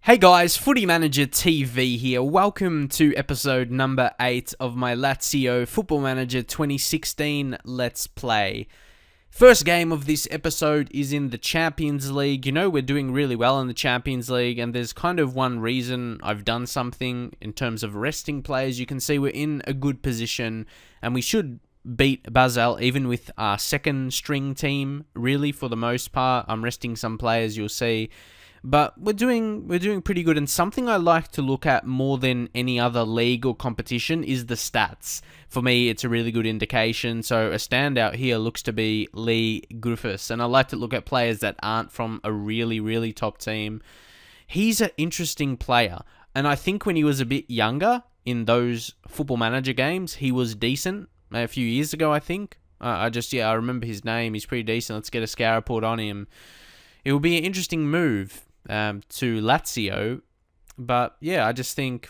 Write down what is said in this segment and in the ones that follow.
Hey guys, Footy Manager TV here. Welcome to episode number 8 of my Lazio Football Manager 2016 Let's Play. First game of this episode is in the Champions League. You know, we're doing really well in the Champions League, and there's kind of one reason I've done something in terms of resting players. You can see we're in a good position, and we should beat Basel even with our second string team, really, for the most part. I'm resting some players, you'll see. But we're doing pretty good, and something I like to look at more than any other league or competition is the stats. For me, it's a really good indication. So a standout here looks to be Lee Griffiths, and I like to look at players that aren't from a really, really top team. He's an interesting player, and I think when he was a bit younger in those Football Manager games, he was decent. A few years ago, I think. I remember his name. He's pretty decent. Let's get a scout report on him. It will be an interesting move to Lazio, but yeah, I just think,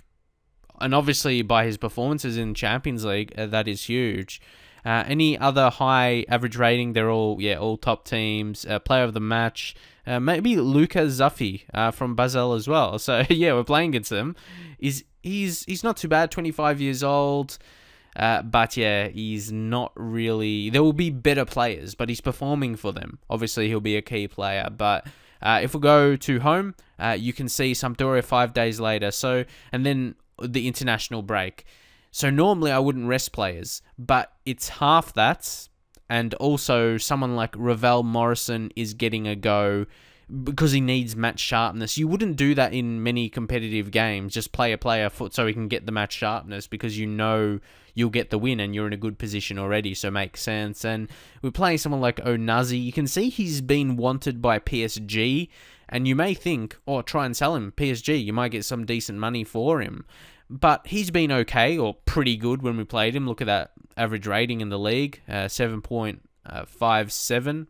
and obviously by his performances in Champions League, that is huge. Any other high average rating, they're all top teams. Player of the match, maybe Luca Zuffi from Basel as well. So yeah, we're playing against them. He's not too bad, 25 years old. But yeah, he's not really. There will be better players, but he's performing for them. Obviously, he'll be a key player. But if we go to home, you can see Sampdoria 5 days later. So, and then the international break. So normally I wouldn't rest players, but it's half that, and also someone like Ravel Morrison is getting a go because he needs match sharpness. You wouldn't do that in many competitive games. Just play a player so he can get the match sharpness, because you know you'll get the win and you're in a good position already, so it makes sense. And we're playing someone like Onazi. You can see he's been wanted by PSG, and you may think, try and sell him. PSG, you might get some decent money for him. But he's been okay, or pretty good when we played him. Look at that average rating in the league, 7.57.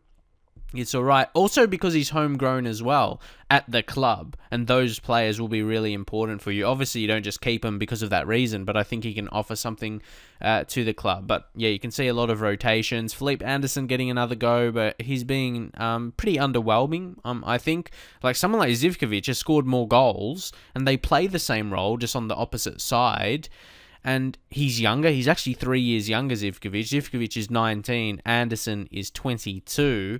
It's alright. Also because he's homegrown as well at the club, and those players will be really important for you. Obviously, you don't just keep him because of that reason, but I think he can offer something to the club. But yeah, you can see a lot of rotations. Philippe Anderson getting another go, but he's being pretty underwhelming, I think. Like someone like Zivkovic has scored more goals, and they play the same role, just on the opposite side. And he's younger. He's actually 3 years younger, Zivkovic. Zivkovic is 19. Anderson is 22.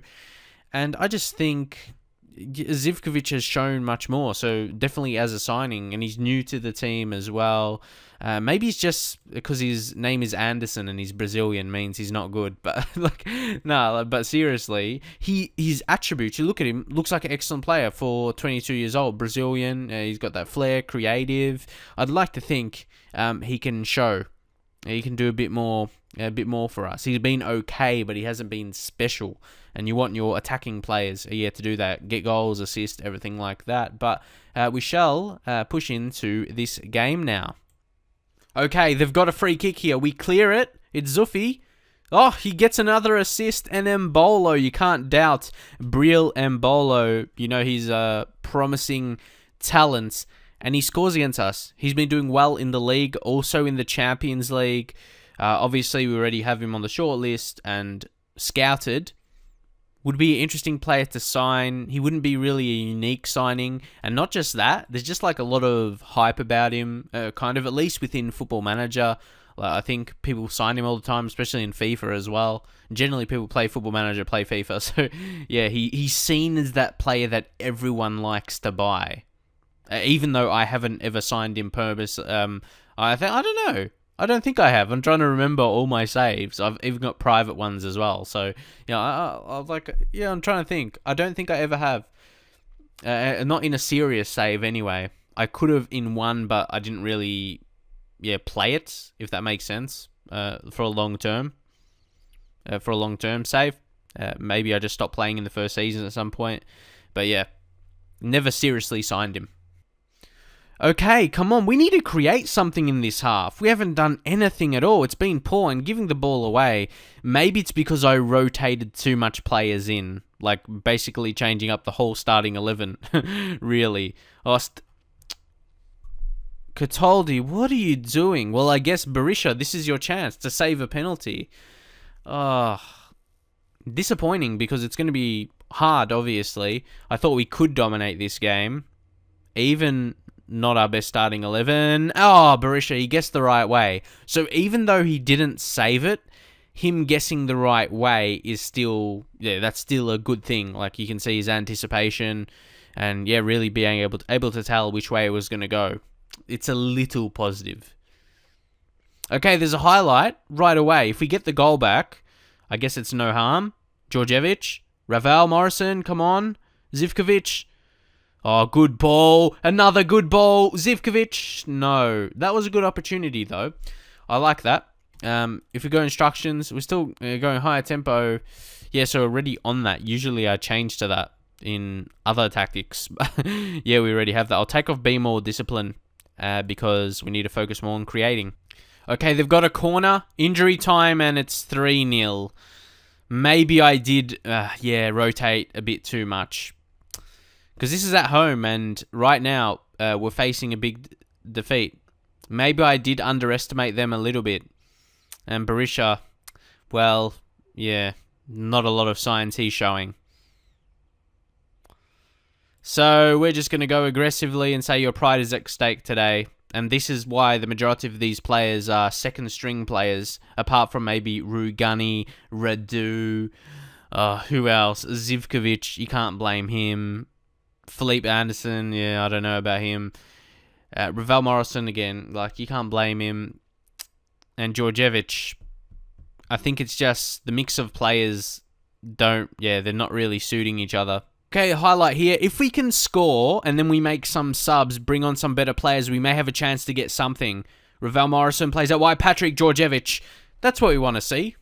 And I just think Zivkovic has shown much more, so definitely as a signing, and he's new to the team as well. Maybe it's just because his name is Anderson and he's Brazilian means he's not good, but but seriously, his attributes, you look at him, looks like an excellent player for 22 years old, Brazilian. He's got that flair, creative. I'd like to think he can show. He can do a bit more for us. He's been okay, but he hasn't been special. And you want your attacking players to do that, get goals, assist, everything like that. But we shall push into this game now. Okay, they've got a free kick here. We clear it. It's Zuffi. Oh, he gets another assist, and Embolo. You can't doubt Briel Embolo. You know, he's a promising talent, and he scores against us. He's been doing well in the league, also in the Champions League. Obviously, we already have him on the short list and scouted. Would be an interesting player to sign. He wouldn't be really a unique signing. And not just that, there's just like a lot of hype about him, kind of, at least within Football Manager. I think people sign him all the time, especially in FIFA as well. Generally, people play Football Manager, play FIFA. So, yeah, he's seen as that player that everyone likes to buy. Even though I haven't ever signed him purpose. I don't know. I don't think I have. I'm trying to remember all my saves. I've even got private ones as well. So, I'm trying to think. I don't think I ever have. Not in a serious save anyway. I could have in one, but I didn't really, play it, if that makes sense, for a long term. For a long-term save. Maybe I just stopped playing in the first season at some point. But yeah, never seriously signed him. Okay, come on. We need to create something in this half. We haven't done anything at all. It's been poor and giving the ball away. Maybe it's because I rotated too much players in. Like, basically changing up the whole starting 11. Really. Cataldi, what are you doing? Well, I guess, Berisha, this is your chance to save a penalty. Disappointing, because it's going to be hard, obviously. I thought we could dominate this game. even not our best starting 11. Oh, Berisha, he guessed the right way. So even though he didn't save it, him guessing the right way is still, that's still a good thing. Like, you can see his anticipation and, really being able to tell which way it was going to go. It's a little positive. Okay, there's a highlight right away. If we get the goal back, I guess it's no harm. Djordjevic, Ravel Morrison, come on. Zivkovic. Oh, good ball. Another good ball. Zivkovic. No. That was a good opportunity, though. I like that. If we go instructions, we're still going higher tempo. Yeah, so already on that. Usually I change to that in other tactics. Yeah, we already have that. I'll take off be more discipline because we need to focus more on creating. Okay, they've got a corner, injury time, and it's 3-0. Maybe I did, rotate a bit too much. Because this is at home, and right now, we're facing a big defeat. Maybe I did underestimate them a little bit. And Berisha, well, not a lot of signs he's showing. So, we're just going to go aggressively and say your pride is at stake today. And this is why the majority of these players are second-string players, apart from maybe Rugani, Radu, who else? Zivkovic, you can't blame him. Felipe Anderson, I don't know about him. Ravel Morrison, again, like, you can't blame him. And Djordjevic, I think it's just the mix of players they're not really suiting each other. Okay, highlight here. If we can score and then we make some subs, bring on some better players, we may have a chance to get something. Ravel Morrison plays out wide. Patrick Djordjevic. That's what we want to see.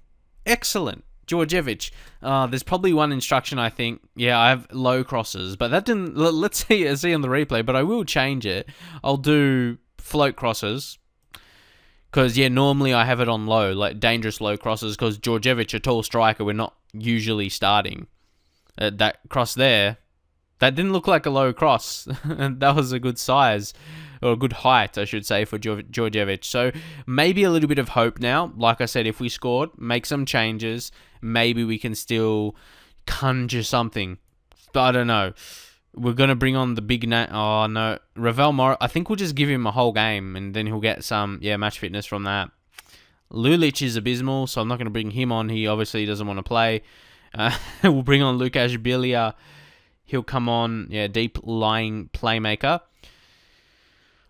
Excellent. Djordjevic. There's probably one instruction, I think. Yeah, I have low crosses, but that didn't... Let's see on the replay, but I will change it. I'll do float crosses. Because, normally I have it on low, like dangerous low crosses, because Djordjevic, a tall striker, we're not usually starting. That cross there, that didn't look like a low cross. That was a good size, or a good height, I should say, for Djordjevic. So maybe a little bit of hope now. Like I said, if we scored, make some changes, maybe we can still conjure something. But I don't know. We're going to bring on the big name. Oh, no. Ravel Morrison, I think we'll just give him a whole game, and then he'll get some match fitness from that. Lulic is abysmal, so I'm not going to bring him on. He obviously doesn't want to play. We'll bring on Lukasz Bilia. He'll come on, deep lying playmaker.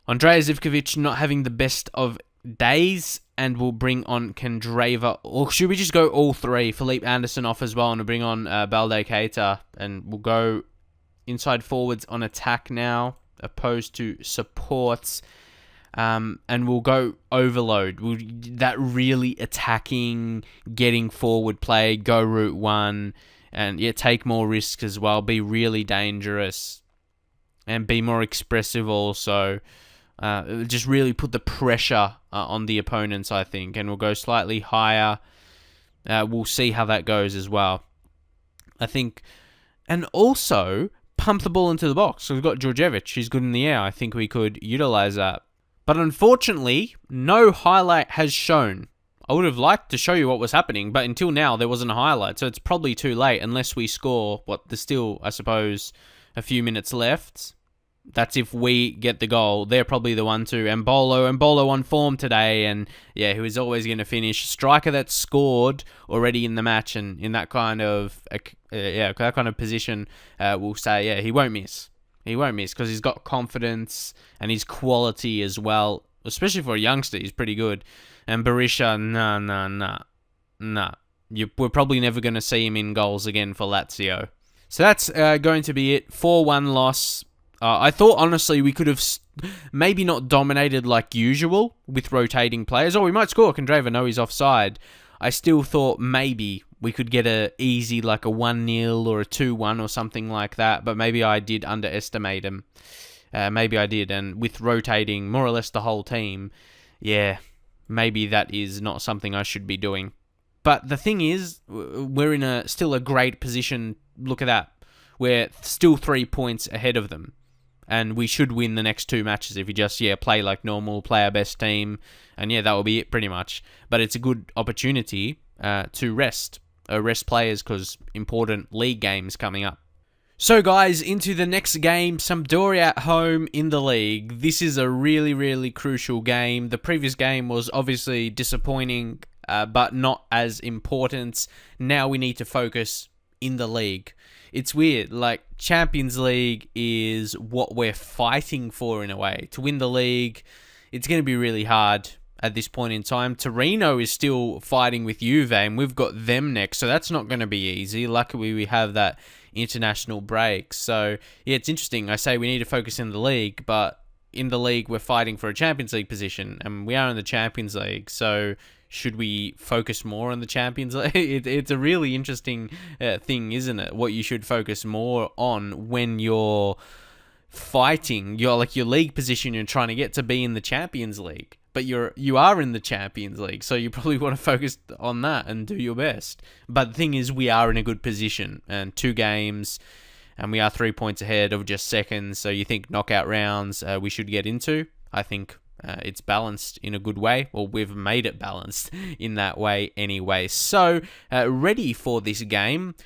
Andrea Zivkovic not having the best of days, and we'll bring on Kendrava. Or should we just go all three? Felipe Anderson off as well, and we'll bring on Balde Keita, and we'll go inside forwards on attack now, opposed to supports. And we'll go overload. That really attacking, getting forward play, go route one, and take more risks as well. Be really dangerous, and be more expressive also. Just really put the pressure on the opponents, I think. And we'll go slightly higher. We'll see how that goes as well. I think, and also pump the ball into the box. So we've got Djordjevic, who's good in the air. I think we could utilize that. But unfortunately, no highlight has shown. I would have liked to show you what was happening, but until now, there wasn't a highlight. So it's probably too late unless we score. There's still, I suppose, a few minutes left. That's if we get the goal. They're probably the one too. Embolo on form today, and who is always going to finish. Striker that scored already in the match, and in that kind of that kind of position, we'll say he won't miss. He won't miss because he's got confidence and his quality as well. Especially for a youngster, he's pretty good. And Berisha, nah. We're probably never going to see him in goals again for Lazio. So that's going to be it. 4-1 loss. I thought, honestly, we could have maybe not dominated like usual with rotating players. We might score. Kendrava, no, he's offside. I still thought maybe we could get a easy, like a 1-0 or a 2-1 or something like that. But maybe I did underestimate him. Maybe I did. And with rotating more or less the whole team, maybe that is not something I should be doing. But the thing is, we're in still a great position. Look at that. We're still 3 points ahead of them. And we should win the next 2 matches if you just, play like normal, play our best team. And that will be it pretty much. But it's a good opportunity to rest players because important league games coming up. So guys, into the next game, Sampdoria at home in the league. This is a really, really crucial game. The previous game was obviously disappointing, but not as important. Now we need to focus in the league. It's weird, like Champions League is what we're fighting for in a way. To win the league, it's going to be really hard at this point in time. Torino is still fighting with Juve, and we've got them next, so that's not going to be easy. Luckily, we have that international break. So, yeah, it's interesting. I say we need to focus in the league, but in the league, we're fighting for a Champions League position, and we are in the Champions League, so should we focus more on the Champions League? It's a really interesting thing, isn't it? What you should focus more on when you're fighting your league position you're trying to get to be in the Champions League. But you are in the Champions League, so you probably want to focus on that and do your best. But the thing is, we are in a good position, and 2 games, and we are 3 points ahead of just second. So you think knockout rounds we should get into? I think it's balanced in a good way. Well, we've made it balanced in that way anyway. So ready for this game.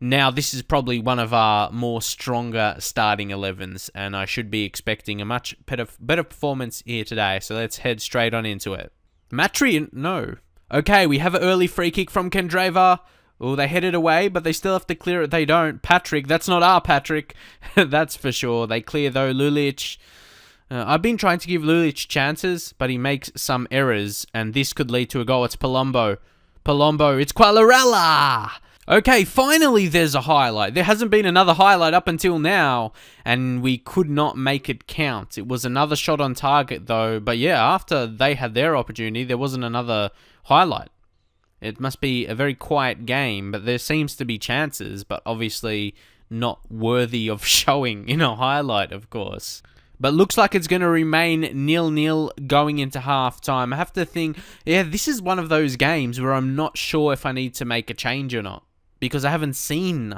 Now, this is probably one of our more stronger starting 11s, and I should be expecting a much better performance here today, so let's head straight on into it. Matri, no. Okay, we have an early free kick from Kendreva. Oh, they headed away, but they still have to clear it. They don't. Patrick, that's not our Patrick. That's for sure. They clear, though. Lulic. I've been trying to give Lulic chances, but he makes some errors, and this could lead to a goal. It's Palombo. Palombo, it's Quagliarella! Okay, finally there's a highlight. There hasn't been another highlight up until now, and we could not make it count. It was another shot on target, though. But yeah, after they had their opportunity, there wasn't another highlight. It must be a very quiet game, but there seems to be chances, but obviously not worthy of showing in a highlight, of course. But looks like it's going to remain 0-0 going into halftime. I have to think, yeah, this is one of those games where I'm not sure if I need to make a change or not. Because I haven't seen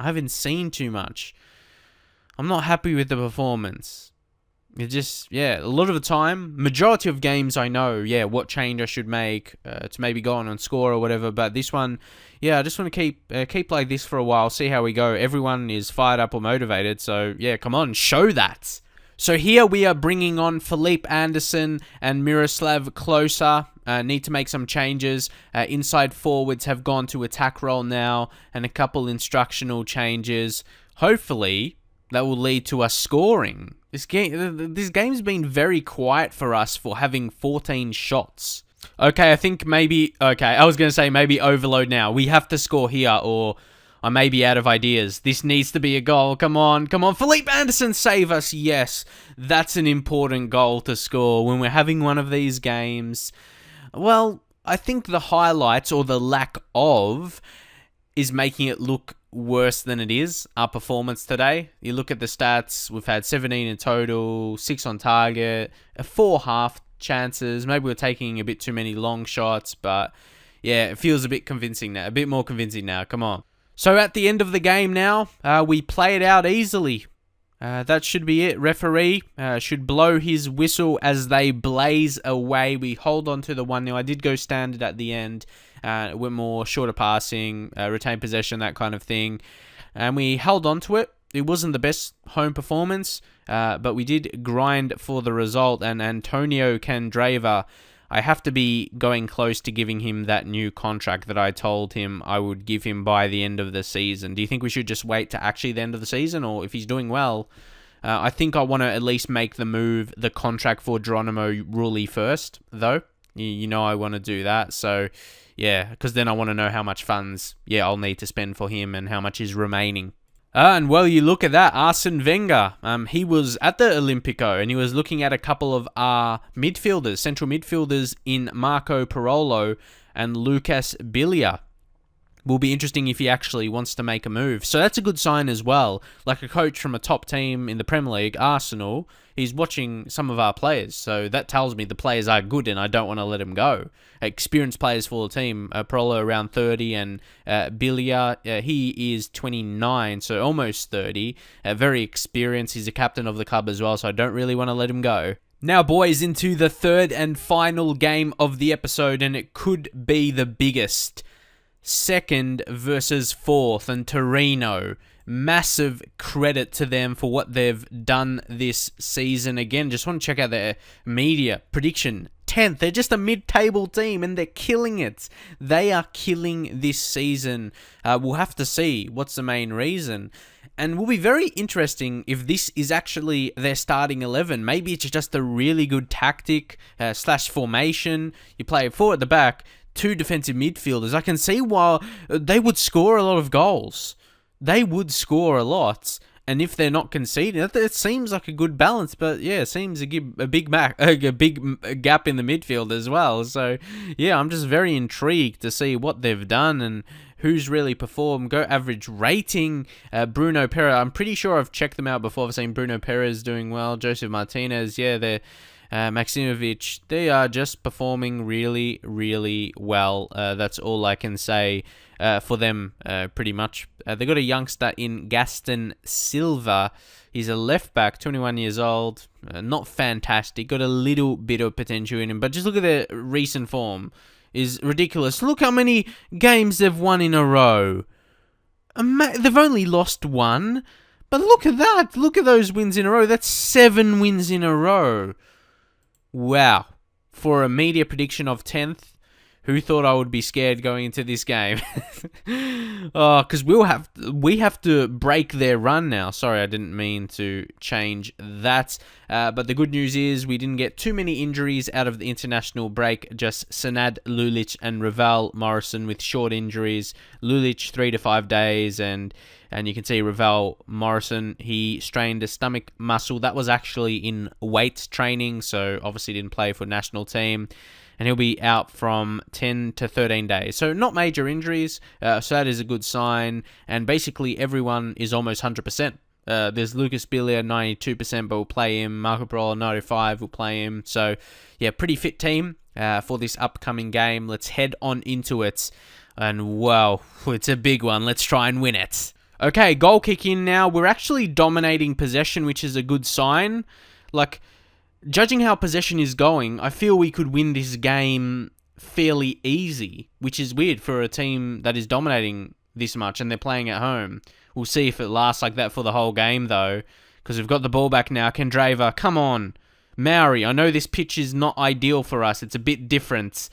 too much. I'm not happy with the performance. It just, yeah, a lot of the time, majority of games I know, yeah, what change I should make to maybe go on and score or whatever. But this one, yeah, I just want to keep like this for a while, see how we go. Everyone is fired up or motivated, so yeah, come on, show that. So here we are bringing on Felipe Anderson and Miroslav Klose. Need to make some changes. Inside forwards have gone to attack role now, and a couple instructional changes. Hopefully, that will lead to us scoring. This game's been very quiet for us for having 14 shots. Okay, I think maybe... Okay, I was going to say maybe overload now. We have to score here, or I may be out of ideas. This needs to be a goal. Come on, come on. Felipe Anderson, save us. Yes, that's an important goal to score when we're having one of these games. Well, I think the highlights, or the lack of, is making it look worse than it is, our performance today. You look at the stats, we've had 17 in total, 6 on target, 4 half chances. Maybe we're taking a bit too many long shots, but yeah, it feels a bit convincing now, a bit more convincing now. Come on. So at the end of the game now, we play it out easily. That should be it. Referee should blow his whistle as they blaze away. We hold on to the 1-0. I did go standard at the end. Went more shorter passing, retain possession, that kind of thing. And we held on to it. It wasn't the best home performance, but we did grind for the result. And Antonio Candreva, I have to be going close to giving him that new contract that I told him I would give him by the end of the season. Do you think we should just wait to actually the end of the season? Or if he's doing well, I think I want to at least make the contract for Geronimo Rulli first, though. You know I want to do that. So, yeah, because then I want to know how much funds, I'll need to spend for him and how much is remaining. And well, you look at that, Arsene Wenger, he was at the Olimpico and he was looking at a couple of our midfielders, central midfielders in Marco Parolo and Lucas Bilia. Will be interesting if he actually wants to make a move. So that's a good sign as well. Like a coach from a top team in the Premier League, Arsenal, he's watching some of our players. So that tells me the players are good and I don't want to let them go. Experienced players for the team. Parolo around 30 and Bilia, he is 29, so almost 30. Very experienced. He's a captain of the club as well, so I don't really want to let him go. Now, boys, into the third and final game of the episode, and it could be the biggest. Second versus fourth, and Torino massive credit to them for what they've done this season. Again, just want to check out their media prediction. 10th. They're just a mid-table team and they're killing it. They are killing this season. We'll have to see what's the main reason. And will be very interesting if this is actually their starting 11. Maybe it's just a really good tactic / formation. You play 4 at the back, 2 defensive midfielders. I can see why they would score a lot of goals. They would score a lot. And if they're not conceding, it seems like a good balance. But yeah, it seems a big gap in the midfield as well. So yeah, I'm just very intrigued to see what they've done and who's really performed. Go average rating. Bruno Perez, I'm pretty sure I've checked them out before. I've seen Bruno Perez doing well. Joseph Martinez, yeah, they're Maximovic. They are just performing really, really well. That's all I can say for them, pretty much. They got a youngster in Gaston Silva. He's a left back, 21 years old. Not fantastic. Got a little bit of potential in him, but just look at their recent form. Is ridiculous. Look how many games they've won in a row. They've only lost 1, but look at that. Look at those wins in a row. That's 7 wins in a row. Wow. For a media prediction of 10th, who thought I would be scared going into this game? Oh, because we have to break their run now. Sorry, I didn't mean to change that. But the good news is we didn't get too many injuries out of the international break. Just Senad Lulic and Ravel Morrison with short injuries. Lulic 3 to 5 days, and you can see Ravel Morrison, he strained a stomach muscle. That was actually in weight training, so obviously didn't play for national team. And he'll be out from 10 to 13 days. So not major injuries, so that is a good sign. And basically everyone is almost 100%. There's Lucas Bilia, 92%, but we'll play him. Marco Parola, 95%, we'll play him. So, yeah, pretty fit team for this upcoming game. Let's head on into it. And, wow, it's a big one. Let's try and win it. Okay, goal kick in now. We're actually dominating possession, which is a good sign. Like, judging how possession is going, I feel we could win this game fairly easy, which is weird for a team that is dominating this much and they're playing at home. We'll see if it lasts like that for the whole game, though, because we've got the ball back now. Kendrava, come on. Maori, I know this pitch is not ideal for us. It's a bit different,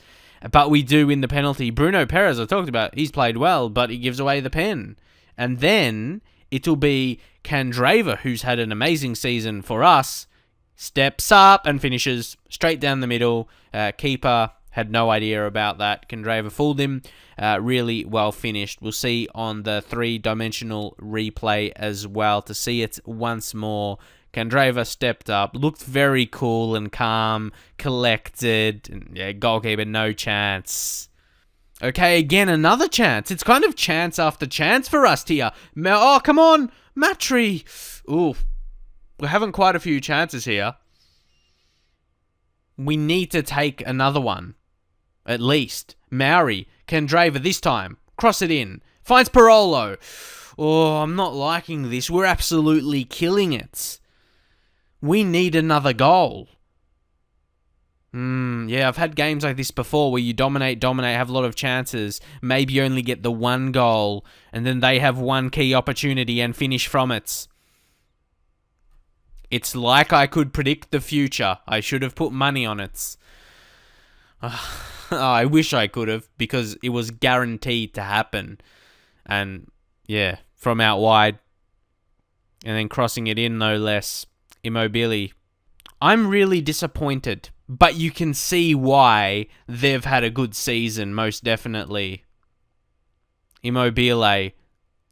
but we do win the penalty. Bruno Perez, I talked about, he's played well, but he gives away the pen. And then it'll be Kendrava, who's had an amazing season for us, steps up and finishes straight down the middle. Keeper had no idea about that. Kendrava fooled him. Really well finished. We'll see on the 3-dimensional replay as well to see it once more. Kendrava stepped up, looked very cool and calm, collected. And yeah, goalkeeper, no chance. Okay, again, another chance. It's kind of chance after chance for us here. Oh, come on, Matri. Ooh. We're having quite a few chances here. We need to take another one. At least. Maori. Kendrava this time. Cross it in. Finds Parolo. Oh, I'm not liking this. We're absolutely killing it. We need another goal. Yeah, I've had games like this before where you dominate, have a lot of chances. Maybe you only get the one goal, and then they have one key opportunity and finish from it. It's like I could predict the future. I should have put money on it. I wish I could have, because it was guaranteed to happen. And, yeah, from out wide. And then crossing it in, no less. Immobile. I'm really disappointed, but you can see why they've had a good season, most definitely. Immobile.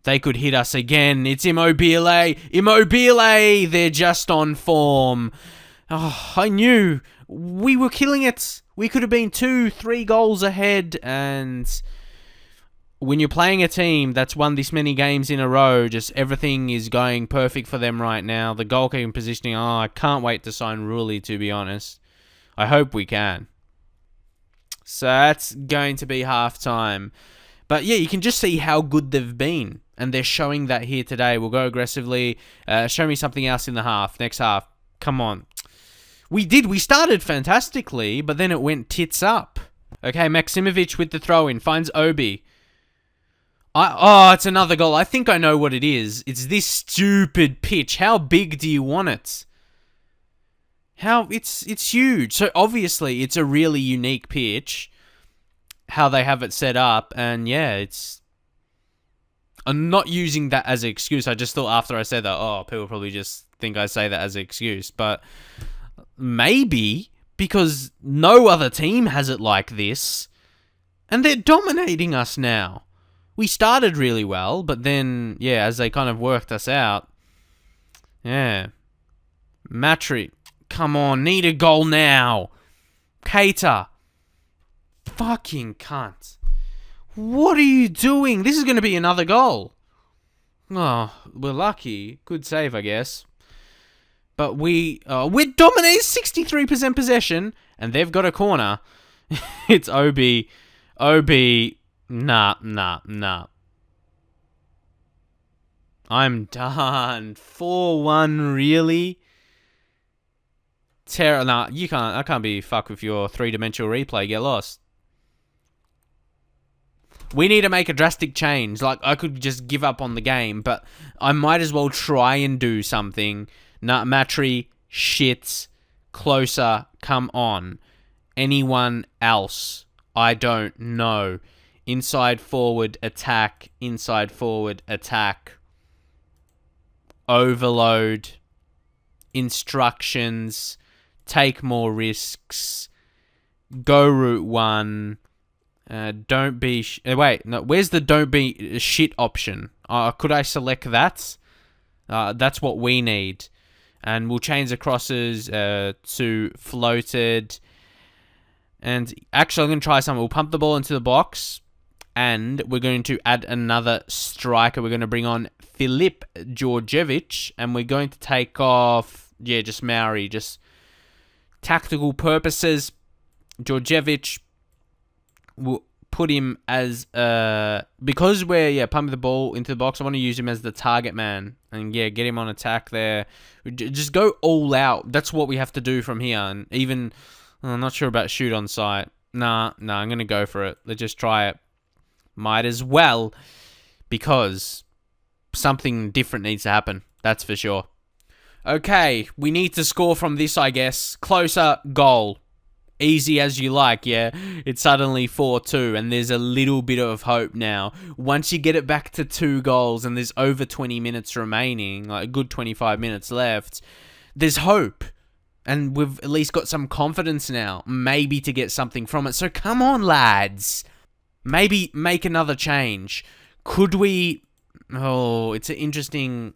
They could hit us again. It's Immobile. Immobile! They're just on form. Oh, I knew. We were killing it. We could have been 2-3 goals ahead. And when you're playing a team that's won this many games in a row, just everything is going perfect for them right now. The goalkeeping positioning, I can't wait to sign Rulli, to be honest. I hope we can. So that's going to be half-time. But yeah, you can just see how good they've been. And they're showing that here today. We'll go aggressively. Show me something else in the half. Next half. Come on. We did. We started fantastically, but then it went tits up. Okay, Maximovic with the throw-in. Finds Obi. It's another goal. I think I know what it is. It's this stupid pitch. How big do you want it? It's huge. So obviously it's a really unique pitch, how they have it set up, and yeah, I'm not using that as an excuse. I just thought after I said that, people probably just think I say that as an excuse, but maybe because no other team has it like this, and they're dominating us now. We started really well, but then, yeah, as they kind of worked us out, yeah. Matry, come on, need a goal now. Keita, fucking cunt. What are you doing? This is going to be another goal. Oh, we're lucky. Good save, I guess. But we're dominating 63% possession, and they've got a corner. It's OB. Nah. I'm done. 4-1, really? Nah, I can't be fucked with your three-dimensional replay. Get lost. We need to make a drastic change. Like, I could just give up on the game, but I might as well try and do something. Nah, Matry, shit. Closer, come on. Anyone else? I don't know. Inside forward attack. Inside forward attack. Overload. Instructions. Take more risks. Go route 1. Don't be... wait, no. Where's the don't be shit option? Could I select that? That's what we need. And we'll change the crosses to floated. And actually, I'm going to try something. We'll pump the ball into the box. And we're going to add another striker. We're going to bring on Filip Georgievich. And we're going to take off... yeah, just Maori. Just tactical purposes. Georgievich... we'll put him as because we're pumping the ball into the box. I want to use him as the target man and get him on attack there. Just go all out. That's what we have to do from here. And even I'm not sure about shoot on sight. Nah, I'm gonna go for it. Let's just try it. Might as well, because something different needs to happen. That's for sure. Okay, we need to score from this, I guess. Closer, goal. Easy as you like, yeah. It's suddenly 4-2, and there's a little bit of hope now. Once you get it back to 2 goals, and there's over 20 minutes remaining, like a good 25 minutes left, there's hope. And we've at least got some confidence now, maybe to get something from it. So come on, lads. Maybe make another change. Could we... oh, it's an interesting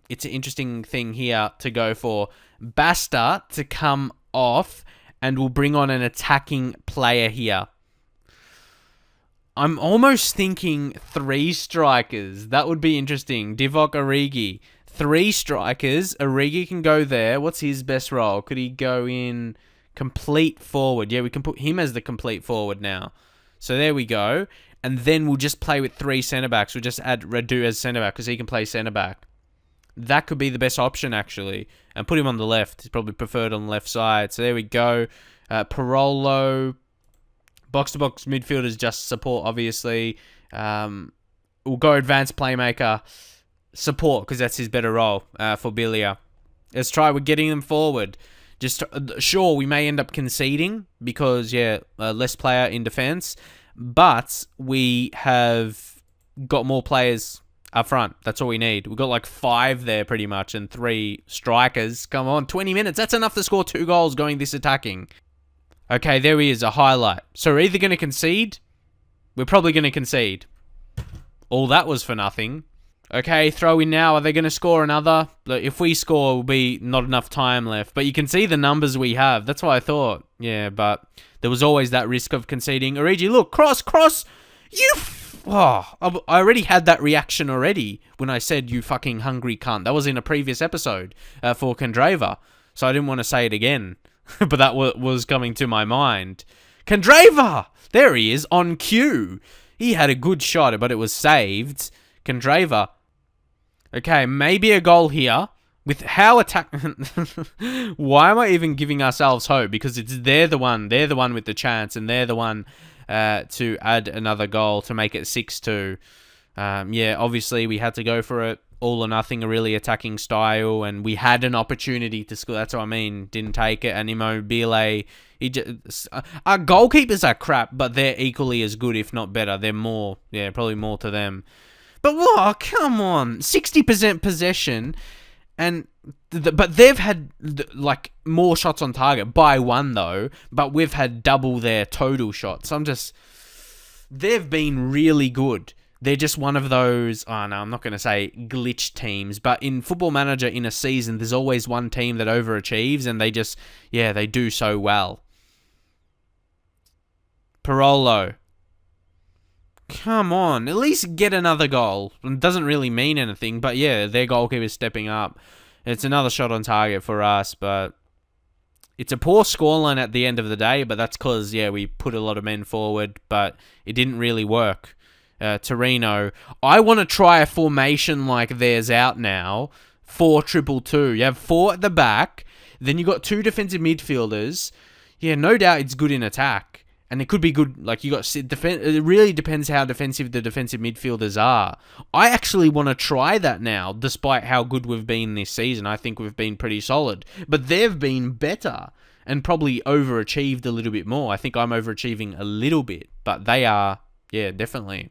thing here to go for. Basta to come off, and we'll bring on an attacking player here. I'm almost thinking 3 strikers. That would be interesting. Divock Origi. 3 strikers. Origi can go there. What's his best role? Could he go in complete forward? Yeah, we can put him as the complete forward now. So there we go. And then we'll just play with 3 centre-backs. We'll just add Radu as centre-back because he can play centre-back. That could be the best option, actually. And put him on the left. He's probably preferred on the left side. So there we go. Parolo. Box-to-box midfielders, just support, obviously. We'll go advanced playmaker. Support, because that's his better role for Bilia. Let's try with getting them forward. Just sure, we may end up conceding because, less player in defence. But we have got more players up front. That's all we need. We've got like 5 there pretty much and 3 strikers. Come on, 20 minutes. That's enough to score 2 goals going this attacking. Okay, there he is, a highlight. So we're either going to concede. We're probably going to concede. All that was for nothing. Okay, throw in now. Are they going to score another? Look, if we score, will be not enough time left. But you can see the numbers we have. That's what I thought. Yeah, but there was always that risk of conceding. Origi, look, cross. I already had that reaction already when I said, you fucking hungry cunt. That was in a previous episode for Candreva. So I didn't want to say it again. But that was coming to my mind. Candreva! There he is, on cue. He had a good shot, but it was saved. Candreva. Okay, maybe a goal here. With how attack... Why am I even giving ourselves hope? Because they're the one with the chance, and they're the one to add another goal to make it 6-2. Yeah, obviously we had to go for it. All or nothing, a really attacking style, and we had an opportunity to score. That's what I mean. Didn't take it. And Immobile, our goalkeepers are crap, but they're equally as good, if not better. They're more, probably more to them. But whoa, come on, 60% possession, and but they've had like more shots on target by one though. But we've had double their total shots. They've been really good. They're just one of those, I'm not going to say glitch teams, but in Football Manager in a season, there's always one team that overachieves, and they do so well. Parolo. Come on, at least get another goal. It doesn't really mean anything, but yeah, their goalkeeper's stepping up. It's another shot on target for us, but it's a poor scoreline at the end of the day, but that's because, we put a lot of men forward, but it didn't really work. Torino. I want to try a formation like theirs out now. 4-2-2. You have 4 at the back. Then you got 2 defensive midfielders. Yeah, no doubt it's good in attack. And it could be good. Like, you got it really depends how defensive the defensive midfielders are. I actually want to try that now, despite how good we've been this season. I think we've been pretty solid. But they've been better and probably overachieved a little bit more. I think I'm overachieving a little bit. But they are, definitely.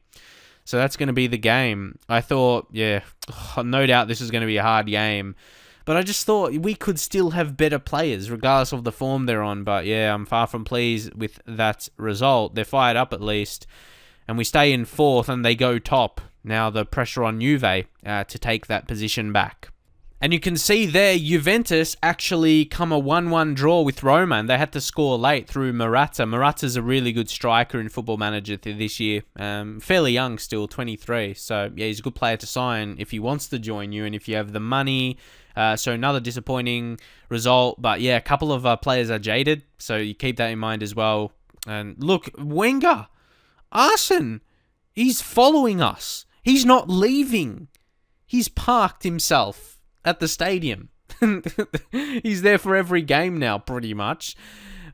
So that's going to be the game. I thought, no doubt this is going to be a hard game. But I just thought we could still have better players, regardless of the form they're on. But I'm far from pleased with that result. They're fired up at least. And we stay in 4th and they go top. Now the pressure on Juve to take that position back. And you can see there, Juventus actually come a 1-1 draw with Roma, and they had to score late through Morata. Morata's a really good striker in Football Manager this year. Fairly young still, 23. So, he's a good player to sign if he wants to join you and if you have the money. So, another disappointing result. But, a couple of players are jaded, so you keep that in mind as well. And look, Wenger, Arsene, he's following us. He's not leaving. He's parked himself at the stadium. He's there for every game now, pretty much.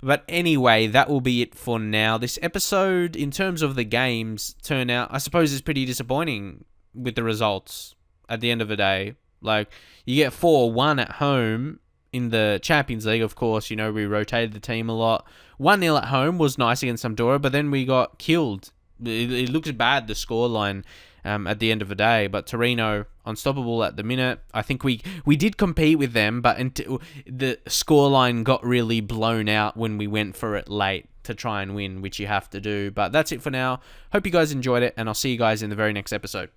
But anyway, that will be it for now. This episode, in terms of the games, turnout, I suppose is pretty disappointing with the results at the end of the day. Like, you get 4-1 at home in the Champions League, of course. We rotated the team a lot. 1-0 at home was nice against Sampdoria, but then we got killed. It looks bad, the scoreline. At the end of the day, but Torino unstoppable at the minute. I think we did compete with them, but the scoreline got really blown out when we went for it late to try and win, which you have to do. But that's it for now. Hope you guys enjoyed it, and I'll see you guys in the very next episode.